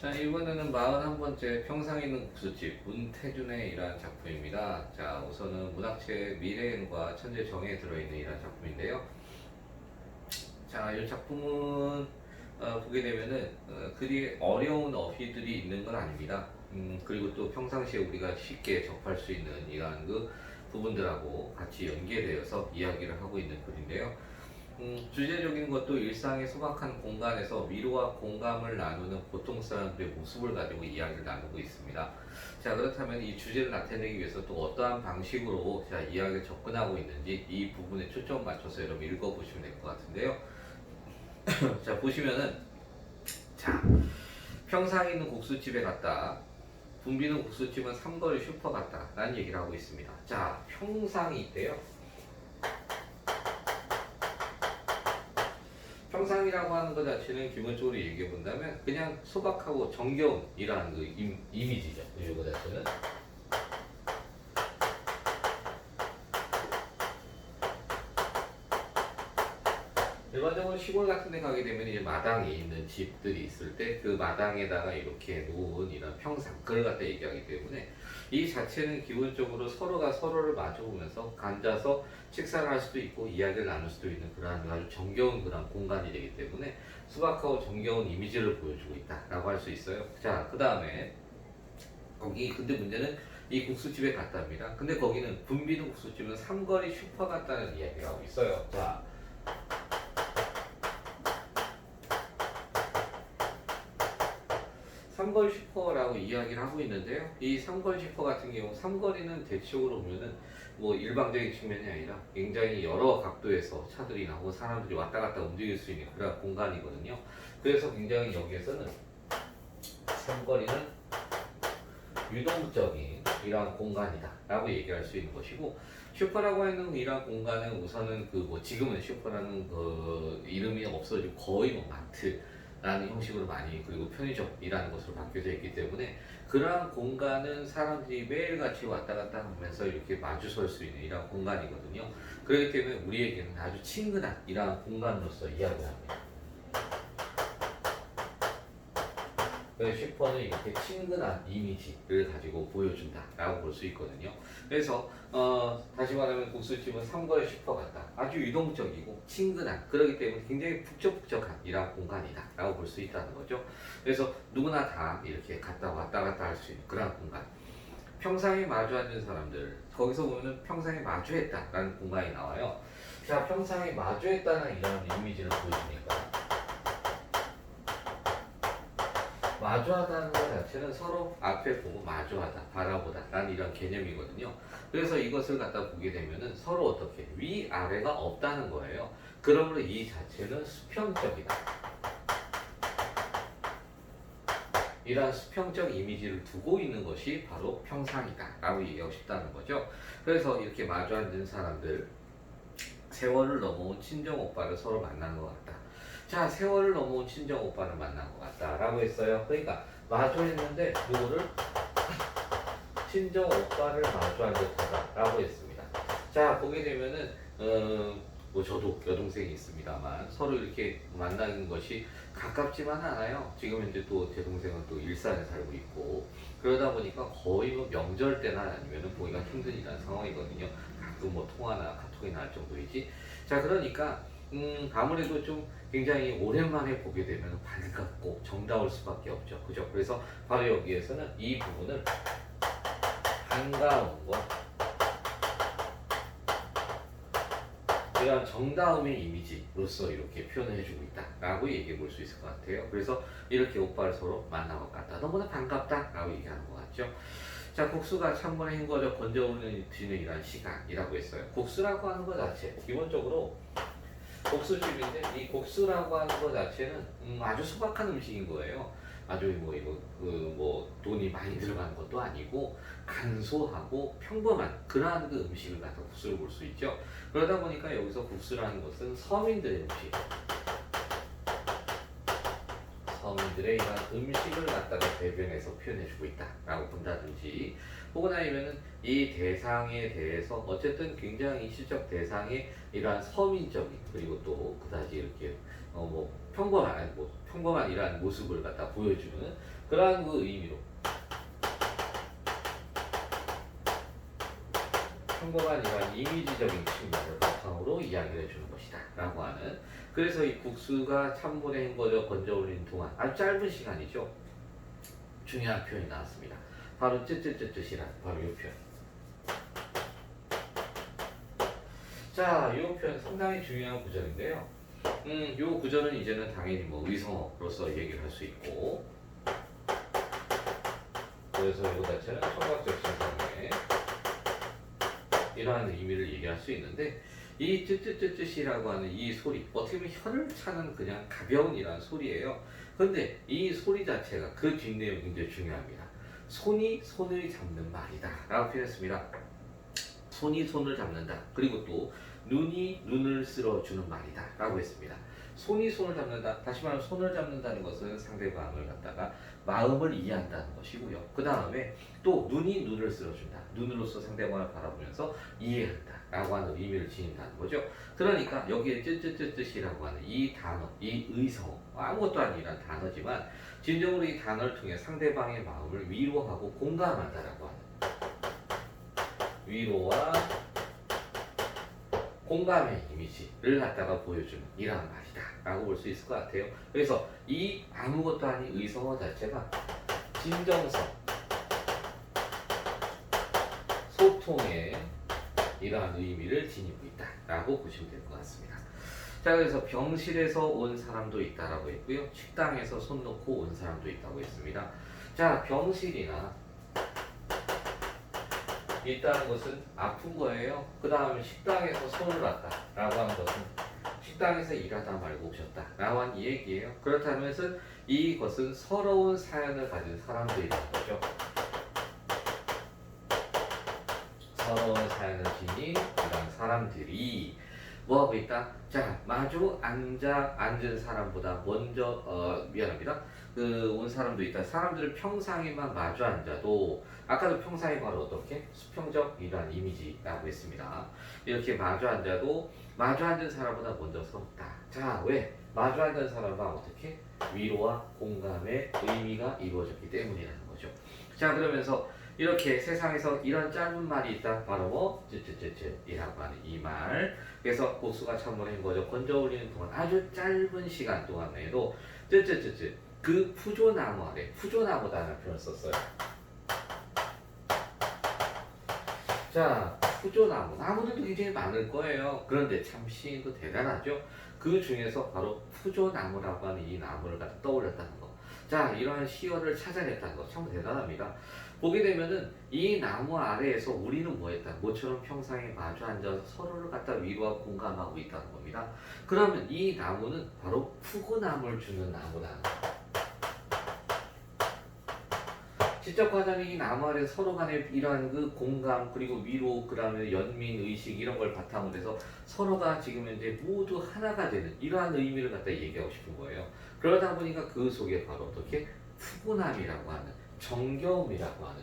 자, 이번에는 41번째 평상 있는 국수집 문태준의 이러한 작품입니다. 자, 우선은 문학책 미래엔과 천재정에 들어있는 이러한 작품인데요. 자, 이 작품은 보게 되면은 그리 어려운 어휘들이 있는 건 아닙니다. 그리고 또 평상시에 우리가 쉽게 접할 수 있는 이러한 그 부분들하고 같이 연계되어서 이야기를 하고 있는 글인데요. 주제적인 것도 일상의 소박한 공간에서 위로와 공감을 나누는 보통 사람들의 모습을 가지고 이야기를 나누고 있습니다. 자, 그렇다면 이 주제를 나타내기 위해서 또 어떠한 방식으로 자, 이야기를 접근하고 있는지 이 부분에 초점 맞춰서 여러분 읽어보시면 될 것 같은데요. 자, 보시면은, 자, 평상 있는 국수집에 갔다. 붐비는 국수집은 삼거리 슈퍼 같다. 라는 얘기를 하고 있습니다. 자, 평상이 있대요. 평상이라고 하는 것 자체는 기본적으로 얘기해 본다면 그냥 소박하고 정겨운이라는 그 이미지죠. 이거 자체는. 일반적으로 시골 같은 데 가게 되면 이제 마당에 있는 집들이 있을 때 그 마당에다가 이렇게 놓은 이런 평상, 그걸 갖다 얘기하기 때문에 이 자체는 기본적으로 서로가 서로를 마주보면서 앉아서 식사를 할 수도 있고 이야기를 나눌 수도 있는 그러한 아주 정겨운 그런 공간이 되기 때문에 수박하고 정겨운 이미지를 보여주고 있다라고 할 수 있어요. 자, 그 다음에 거기 근데 문제는 이 국수집에 갔답니다. 근데 거기는 붐비는 국수집은 삼거리 슈퍼 같다는 이야기를 하고 있어요. 자, 삼거리 슈퍼라고 이야기를 하고 있는데요. 이 삼거리 슈퍼 같은 경우 삼거리는 대체적으로 보면은 뭐 일방적인 측면이 아니라 굉장히 여러 각도에서 차들이 나고 사람들이 왔다 갔다 움직일 수 있는 그런 공간이거든요. 그래서 굉장히 여기에서는 삼거리는 유동적인 이러한 공간이다 라고 얘기할 수 있는 것이고, 슈퍼라고 하는 이러한 공간은 우선은 그 뭐 지금은 슈퍼라는 그 이름이 없어지고 거의 뭐 마트라는 형식으로 많이, 그리고 편의점이라는 것으로 바뀌어져 있기 때문에 그러한 공간은 사람들이 매일같이 왔다 갔다 하면서 이렇게 마주설 수 있는 이러한 공간이거든요. 그렇기 때문에 우리에게는 아주 친근한 이러한 공간으로서 이야기합니다. 슈퍼는 이렇게 친근한 이미지를 가지고 보여준다라고 볼 수 있거든요. 그래서 다시 말하면 국수집은 삼거리 슈퍼 같다. 아주 유동적이고 친근한, 그렇기 때문에 굉장히 북적북적한 이런 공간이다라고 볼 수 있다는 거죠. 그래서 누구나 다 이렇게 왔다 갔다 할 수 있는 그런 공간. 평상에 마주 앉은 사람들, 거기서 보면 평상에 마주했다라는 공간이 나와요. 자, 평상에 마주했다는 이런 이미지를 보여주니까 마주하다는 것 자체는 서로 앞에 보고 마주하다, 바라보다 라는 이런 개념이거든요. 그래서 이것을 갖다 보게 되면은 서로 어떻게 위아래가 없다는 거예요. 그러므로 이 자체는 수평적이다. 이러한 수평적 이미지를 두고 있는 것이 바로 평상이다 라고 얘기하고 싶다는 거죠. 그래서 이렇게 마주 앉은 사람들, 세월을 넘어온 친정 오빠를 서로 만난 것 같다. 자, 세월을 넘어온 친정 오빠를 만난 것 같다라고 했어요. 그러니까 마주했는데 누구를? 친정 오빠를 마주한 듯하다라고 했습니다. 자, 보게 되면은 뭐 저도 여동생이 있습니다만 서로 이렇게 만나는 것이 가깝지만 않아요. 지금 현재 또 제 동생은 또 일산에 살고 있고 그러다 보니까 거의 뭐 명절 때나 아니면은 보기가 힘든 이런 상황이거든요. 가끔 뭐 통화나 카톡이나 할 정도이지. 자, 그러니까 아무래도 좀 굉장히 오랜만에 보게 되면 반갑고 정다울 수밖에 없죠. 그죠? 그래서 바로 여기에서는 이 부분을 반가운 것, 이런 정다움의 이미지로서 이렇게 표현을 해주고 있다라고 얘기해 볼 수 있을 것 같아요. 그래서 이렇게 오빠를 서로 만난 것 같다. 너무나 반갑다라고 얘기하는 것 같죠. 자, 국수가 찬물에 헹궈져 건져오는 이런 시간이라고 했어요. 국수라고 하는 것 자체, 기본적으로 국수집인데 이 국수라고 하는 것 자체는 아주 소박한 음식인 거예요. 아주 뭐 이거 그 돈이 많이 들어가는 것도 아니고 간소하고 평범한 그러한 그 음식을 갖다 국수를 볼 수 있죠. 그러다 보니까 여기서 국수라는 것은 서민들의 음식, 서민들의 이런 음식을 갖다가 대변해서 표현해주고 있다라고 본다든지, 혹은 아니면은 이 대상에 대해서 어쨌든 굉장히 시적 대상의 이러한 서민적인, 그리고 또 그다지 이렇게 뭐 평범한 이러한 모습을 갖다 보여주는 그러한 그 의미로 평범한 이러한 이미지적인 측면을 바탕으로 이야기를 해주는 것이다 라고 하는, 그래서 이 국수가 찬물에 헹궈져 건져 올리는 동안 아주 짧은 시간이죠. 중요한 표현이 나왔습니다. 바로 쯔쯔쯔쯔이란 바로 이 표현. 자, 이 표현 상당히 중요한 구절인데요. 이 구절은 이제는 당연히 뭐 의성어로서 얘기를 할 수 있고, 그래서 이 자체는 청각적 신상의 이러한 의미를 얘기할 수 있는데, 이 쯔쯔쯔쯔이라고 하는 이 소리, 어떻게 보면 혀를 차는 그냥 가벼운 이러한 소리예요. 근데 이 소리 자체가 그 뒷내용이 굉장히 중요합니다. 손이 손을 잡는 말이다 라고 표현했습니다. 손이 손을 잡는다. 그리고 또 눈이 눈을 쓸어주는 말이다 라고 했습니다. 손이 손을 잡는다. 다시 말하면 손을 잡는다는 것은 상대방을 갖다가 마음을 이해한다는 것이고요. 그 다음에 또 눈이 눈을 쓸어준다. 눈으로서 상대방을 바라보면서 이해한다 라고 하는 의미를 지닌다는 거죠. 그러니까 여기에 쯔쯔쯔쯔이라고 하는 이 단어, 이 의성어, 아무것도 아니란 단어지만 진정으로 이 단어를 통해 상대방의 마음을 위로하고 공감한다라고 하는, 위로와 공감의 이미지를 갖다가 보여주는 이러한 말이다 라고 볼 수 있을 것 같아요. 그래서 이 아무것도 아닌 의성어 자체가 진정성, 소통의 이러한 의미를 지니고 있다 라고 보시면 될 것 같습니다. 자, 그래서 병실에서 온 사람도 있다라고 했고요. 식당에서 손 놓고 온 사람도 있다고 했습니다. 자, 병실이나 있다는 것은 아픈 거예요. 그 다음에 식당에서 손을 놨다 라고 하는 것은 식당에서 일하다 말고 오셨다 라고 하는 얘기예요. 그렇다면 이것은 서러운 사연을 가진 사람들이라는 거죠. 서러운 사연을 지닌 이런 사람들이 뭐하고 있다? 자, 마주 앉은 사람보다 먼저 미안합니다. 그 온 사람도 있다. 사람들을 평상에만 마주 앉아도, 아까도 평상이 바로 어떻게? 수평적 이러한 이미지라고 했습니다. 이렇게 마주 앉아도 마주 앉은 사람보다 먼저 서럽다. 자, 왜? 마주 앉은 사람과 어떻게? 위로와 공감의 의미가 이루어졌기 때문이라는 거죠. 자, 그러면서 이렇게 세상에서 이런 짧은 말이 있다. 바로 뭐? 쯔쯔쯔쯔이라고 하는 이 말. 그래서 국수가 찬물에 헹궈져 건져 올리는 동안 아주 짧은 시간 동안에도 쯔쯔쯔쯔, 그 푸조나무 아래, 푸조나무다라는 표현을 썼어요. 자, 푸조나무, 나무들도 굉장히 많을 거예요. 그런데 참 시인도 대단하죠. 그 중에서 바로 푸조나무라고 하는 이 나무를 갖다 떠올렸다는 거. 자, 이러한 시어를 찾아냈다는 거 참 대단합니다. 보게 되면은 이 나무 아래에서 우리는 뭐 했다? 모처럼 평상에 마주 앉아서 서로를 갖다 위로하고 공감하고 있다는 겁니다. 그러면 이 나무는 바로 푸구나무를 주는 나무다. 지적하자면 이 나무 아래 서로 간에 이러한 그 공감, 그리고 위로, 그 다음에 연민, 의식 이런 걸 바탕으로 해서 서로가 지금 현재 모두 하나가 되는 이러한 의미를 갖다 얘기하고 싶은 거예요. 그러다 보니까 그 속에 바로 어떻게? 푸구남이라고 하는, 정겨움이라고 하는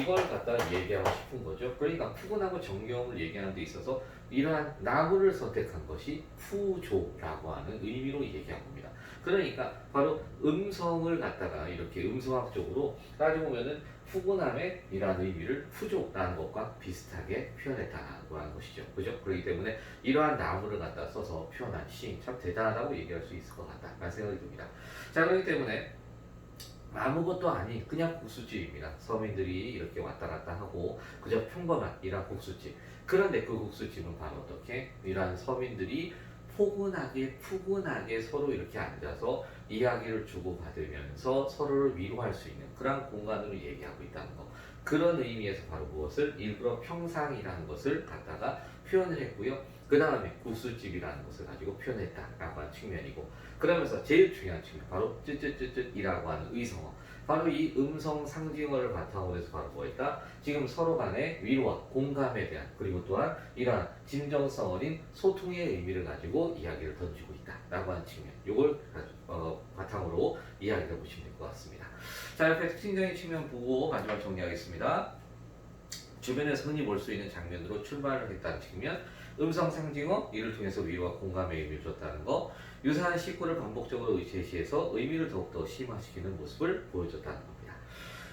이걸 갖다 얘기하고 싶은 거죠. 그러니까 푸근하고 정겨움을 얘기하는 데 있어서 이러한 나무를 선택한 것이 푸조라고 하는 의미로 얘기한 겁니다. 그러니까 바로 음성을 갖다가 이렇게 음성학적으로 따져보면은 푸근함의 이러한 의미를 푸조라는 것과 비슷하게 표현했다고 하는 것이죠. 그죠? 그렇기 때문에 이러한 나무를 갖다 써서 표현한 시인 참 대단하다고 얘기할 수 있을 것 같다라는 생각이 듭니다. 자, 그렇기 때문에 아무것도 아닌 그냥 국수집입니다. 서민들이 이렇게 왔다 갔다 하고 그저 평범한 이러한 국수집. 그런데 그 국수집은 바로 어떻게? 이러한 서민들이 푸근하게 서로 이렇게 앉아서 이야기를 주고받으면서 서로를 위로할 수 있는 그런 공간으로 얘기하고 있다는 거. 그런 의미에서 바로 무엇을? 일부러 평상이라는 것을 갖다가 표현을 했고요. 그 다음에 국수집이라는 것을 가지고 표현했다라고 하는 측면이고, 그러면서 제일 중요한 측면, 바로 쯔쯔쯔쯔이라고 하는 의성어. 바로 이 음성 상징어를 바탕으로 해서 바로 뭐였다? 지금 서로 간의 위로와 공감에 대한, 그리고 또한 이러한 진정성 어린 소통의 의미를 가지고 이야기를 던지고 있다라고 하는 측면. 요걸 바탕으로 이야기를 해보시면 될 것 같습니다. 자, 옆에 특징적인 측면 보고 마지막 정리하겠습니다. 주변에서 흔히 볼 수 있는 장면으로 출발을 했다는 측면, 음성 상징어, 이를 통해서 위로와 공감의 의미를 줬다는 거, 유사한 식구를 반복적으로 제시해서 의미를 더욱더 심화시키는 모습을 보여줬다는 겁니다.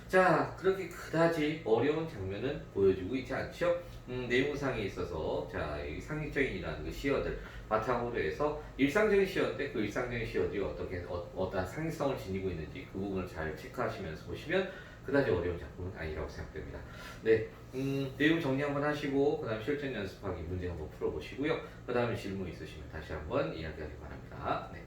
자, 그렇게 그다지 어려운 장면은 보여주고 있지 않죠? 내용상에 있어서 자, 이 상식적인이라는 그 시어들 바탕으로 해서 일상적인 시어인데 그 일상적인 시어들이 어떻게 어떠한 상징성을 지니고 있는지 그 부분을 잘 체크하시면서 보시면 그다지 어려운 작품은 아니라고 생각됩니다. 네, 내용 정리 한번 하시고 그 다음 실전 연습하기 문제 한번 풀어보시고요. 그 다음에 질문 있으시면 다시 한번 이야기하기 바랍니다. 네.